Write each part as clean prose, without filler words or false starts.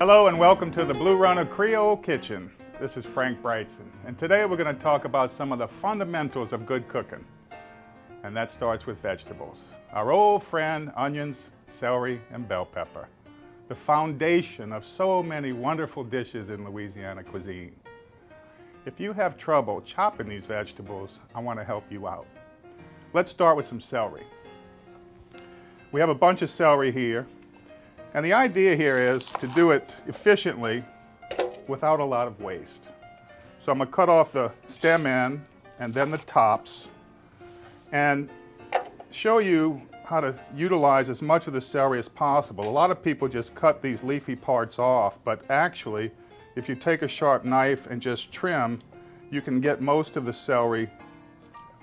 Hello and welcome to the Blue Runner Creole Kitchen. This is Frank Brightson, and today we're going to talk about some of the fundamentals of good cooking. And that starts with vegetables. Our old friend, onions, celery, and bell pepper. The foundation of so many wonderful dishes in Louisiana cuisine. If you have trouble chopping these vegetables, I want to help you out. Let's start with some celery. We have a bunch of celery here. And the idea here is to do it efficiently without a lot of waste. So I'm going to cut off the stem end and then the tops and show you how to utilize as much of the celery as possible. A lot of people just cut these leafy parts off, but actually if you take a sharp knife and just trim, you can get most of the celery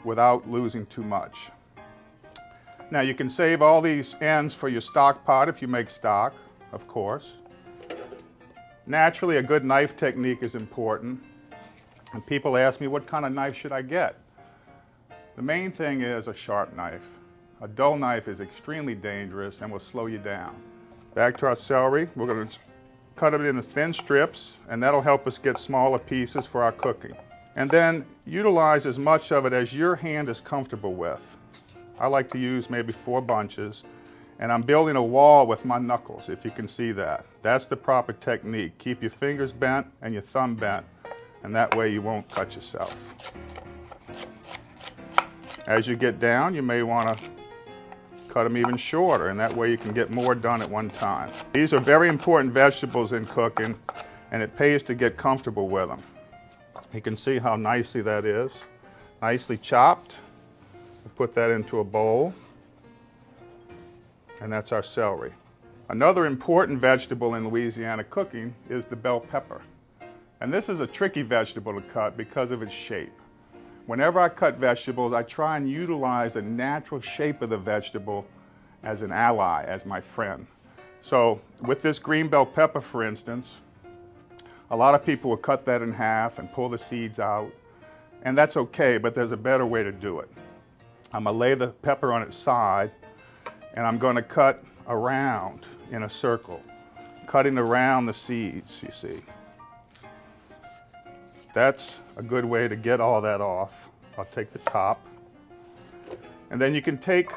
without losing too much. Now you can save all these ends for your stock pot if you make stock, of course. Naturally, a good knife technique is important. And people ask me, what kind of knife should I get? The main thing is a sharp knife. A dull knife is extremely dangerous and will slow you down. Back to our celery, we're going to cut it into thin strips, and that'll help us get smaller pieces for our cooking. And then utilize as much of it as your hand is comfortable with. I like to use maybe 4 bunches, and I'm building a wall with my knuckles, if you can see that. That's the proper technique. Keep your fingers bent and your thumb bent, and that way you won't cut yourself. As you get down, you may want to cut them even shorter, and that way you can get more done at one time. These are very important vegetables in cooking, and it pays to get comfortable with them. You can see how nicely that is. Nicely chopped. We'll put that into a bowl, and that's our celery. Another important vegetable in Louisiana cooking is the bell pepper. And this is a tricky vegetable to cut because of its shape. Whenever I cut vegetables, I try and utilize the natural shape of the vegetable as an ally, as my friend. So with this green bell pepper, for instance, a lot of people will cut that in half and pull the seeds out, and that's okay, but there's a better way to do it. I'm going to lay the pepper on its side, and I'm going to cut around in a circle, cutting around the seeds, you see. That's a good way to get all that off. I'll take the top. And then you can take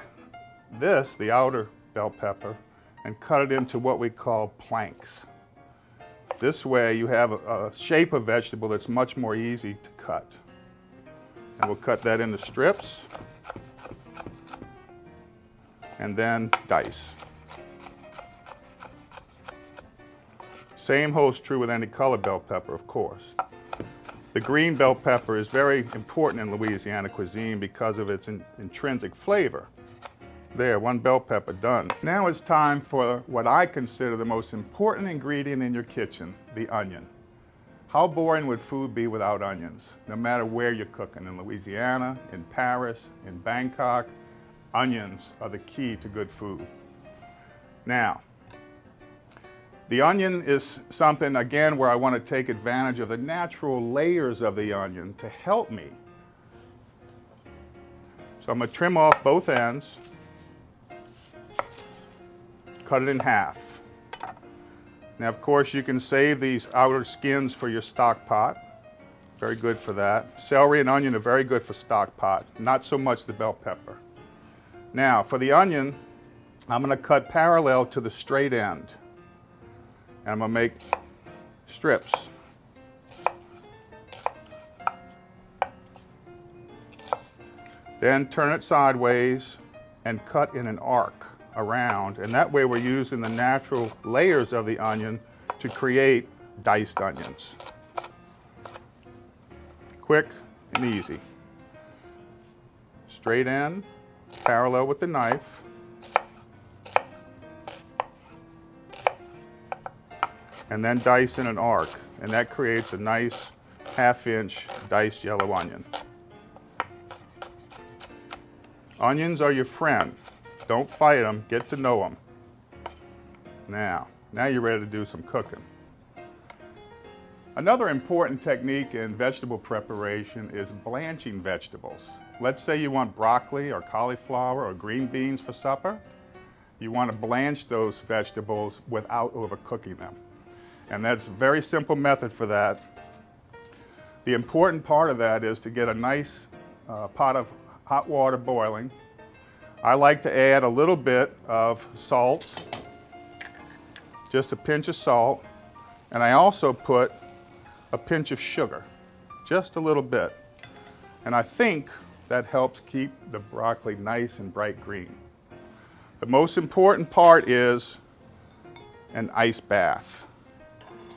this, the outer bell pepper, and cut it into what we call planks. This way you have a shape of vegetable that's much more easy to cut. And we'll cut that into strips. And then dice. Same holds true with any colored bell pepper, of course. The green bell pepper is very important in Louisiana cuisine because of its intrinsic flavor. There, 1 bell pepper done. Now it's time for what I consider the most important ingredient in your kitchen, the onion. How boring would food be without onions? No matter where you're cooking, in Louisiana, in Paris, in Bangkok, onions are the key to good food. Now, the onion is something, again, where I want to take advantage of the natural layers of the onion to help me. So I'm going to trim off both ends, cut it in half. Now, of course, you can save these outer skins for your stock pot. Very good for that. Celery and onion are very good for stock pot, not so much the bell pepper. Now, for the onion, I'm going to cut parallel to the straight end. And I'm going to make strips. Then turn it sideways and cut in an arc around. And that way we're using the natural layers of the onion to create diced onions. Quick and easy. Straight end. Parallel with the knife. And then dice in an arc, and that creates a nice 1/2-inch diced yellow onion. Onions are your friend. Don't fight them, get to know them. Now you're ready to do some cooking. Another important technique in vegetable preparation is blanching vegetables. Let's say you want broccoli or cauliflower or green beans for supper. You want to blanch those vegetables without overcooking them. And that's a very simple method for that. The important part of that is to get a nice pot of hot water boiling. I like to add a little bit of salt, just a pinch of salt, and I also put a pinch of sugar, just a little bit. And I think that helps keep the broccoli nice and bright green. The most important part is an ice bath.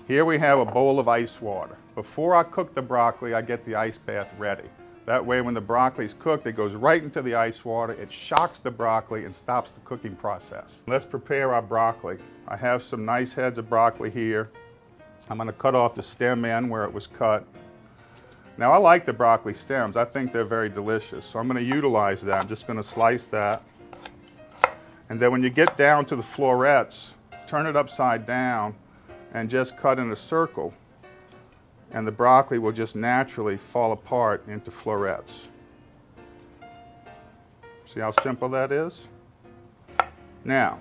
Here we have a bowl of ice water. Before I cook the broccoli, I get the ice bath ready. That way when the broccoli is cooked, it goes right into the ice water, it shocks the broccoli and stops the cooking process. Let's prepare our broccoli. I have some nice heads of broccoli here. I'm going to cut off the stem end where it was cut. Now I like the broccoli stems. I think they're very delicious, so I'm going to utilize that. I'm just going to slice that. And then when you get down to the florets, turn it upside down and just cut in a circle. And the broccoli will just naturally fall apart into florets. See how simple that is? Now,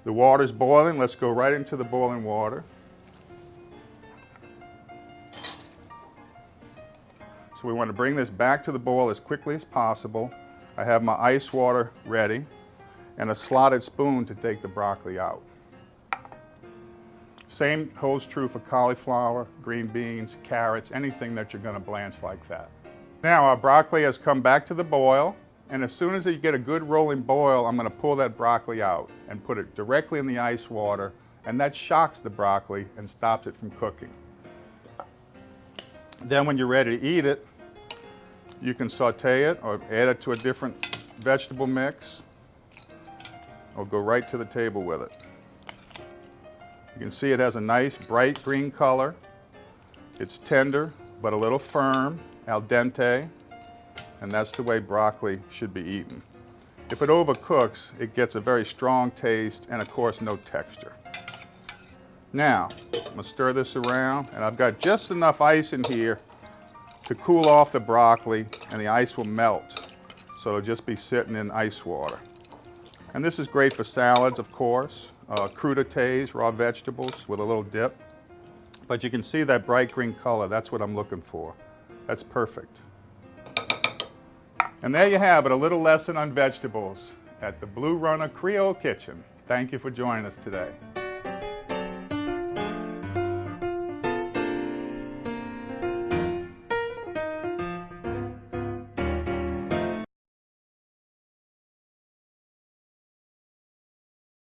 the water's boiling. Let's go right into the boiling water. So we want to bring this back to the boil as quickly as possible. I have my ice water ready and a slotted spoon to take the broccoli out. Same holds true for cauliflower, green beans, carrots, anything that you're going to blanch like that. Now our broccoli has come back to the boil, and as soon as you get a good rolling boil, I'm going to pull that broccoli out and put it directly in the ice water, and that shocks the broccoli and stops it from cooking. Then when you're ready to eat it, you can saute it or add it to a different vegetable mix or go right to the table with it. You can see it has a nice bright green color. It's tender but a little firm, al dente, and that's the way broccoli should be eaten. If it overcooks, it gets a very strong taste and of course no texture. Now, I'm going to stir this around, and I've got just enough ice in here to cool off the broccoli, and the ice will melt. So it'll just be sitting in ice water. And this is great for salads, of course, crudités, raw vegetables with a little dip. But you can see that bright green color, that's what I'm looking for. That's perfect. And there you have it, a little lesson on vegetables at the Blue Runner Creole Kitchen. Thank you for joining us today.